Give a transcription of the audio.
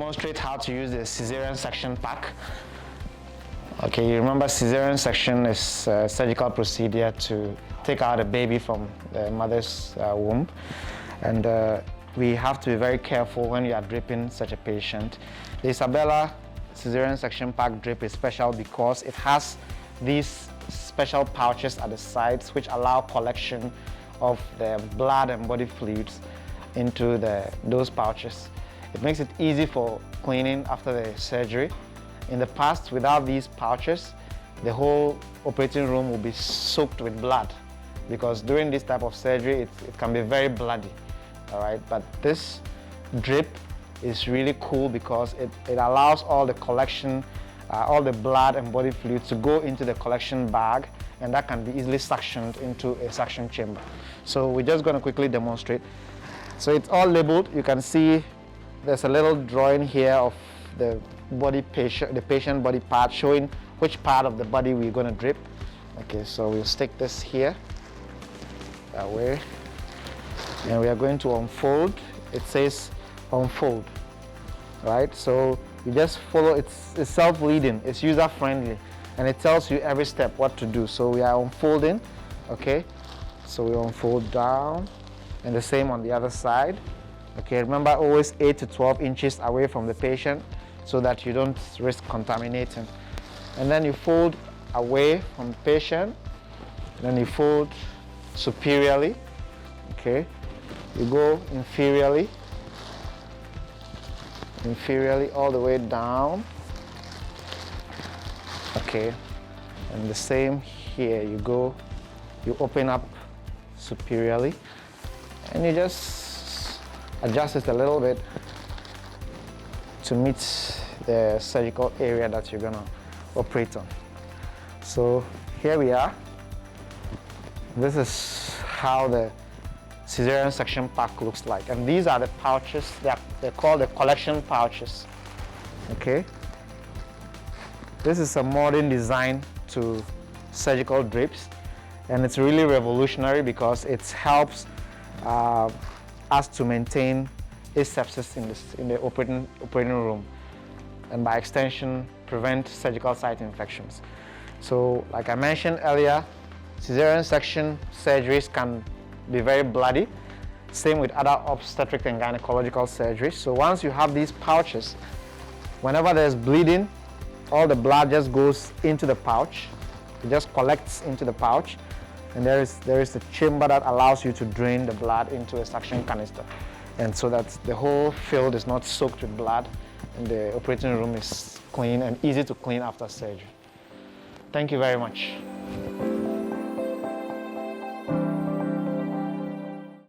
demonstrate how to use the Cesarean Section Pack. Okay, you remember Cesarean section is a surgical procedure to take out a baby from the mother's womb. And we have to be very careful when you are dripping such a patient. The Isabella Cesarean Section Pack drip is special because it has these special pouches at the sides which allow collection of the blood and body fluids into those pouches. It makes it easy for cleaning after the surgery. In the past, without these pouches, the whole operating room will be soaked with blood because during this type of surgery, it can be very bloody, all right? But this drip is really cool because it allows all the collection, all the blood and body fluids to go into the collection bag, and that can be easily suctioned into a suction chamber. So we're just going to quickly demonstrate. So it's all labeled. You can see there's a little drawing here of the patient body part showing which part of the body we're going to drip. Okay, so we'll stick this here that way, and we are going to unfold. It says unfold, right? So you just follow. It's self-leading, it's user-friendly, and it tells you every step what to do. So we are unfolding. Okay, so we unfold down, and the same on the other side. Okay, remember, always 8 to 12 inches away from the patient so that you don't risk contaminating. And then you fold away from the patient, then you fold superiorly. Okay, you go inferiorly all the way down. Okay, and the same here, you open up superiorly, and you just adjust it a little bit to meet the surgical area that you're gonna operate on. So here we are. This is how the Cesarean Section Pack looks like, and these are the pouches. They're called the collection pouches. Okay, this is a modern design to surgical drips, and it's really revolutionary because it helps us to maintain asepsis in the operating room, and by extension prevent surgical site infections. So like I mentioned earlier, cesarean section surgeries can be very bloody, same with other obstetric and gynecological surgeries. So once you have these pouches, whenever there's bleeding, all the blood just goes into the pouch. It just collects into the pouch, and there is a chamber that allows you to drain the blood into a suction canister, and so that the whole field is not soaked with blood, and the operating room is clean and easy to clean after surgery. Thank you very much.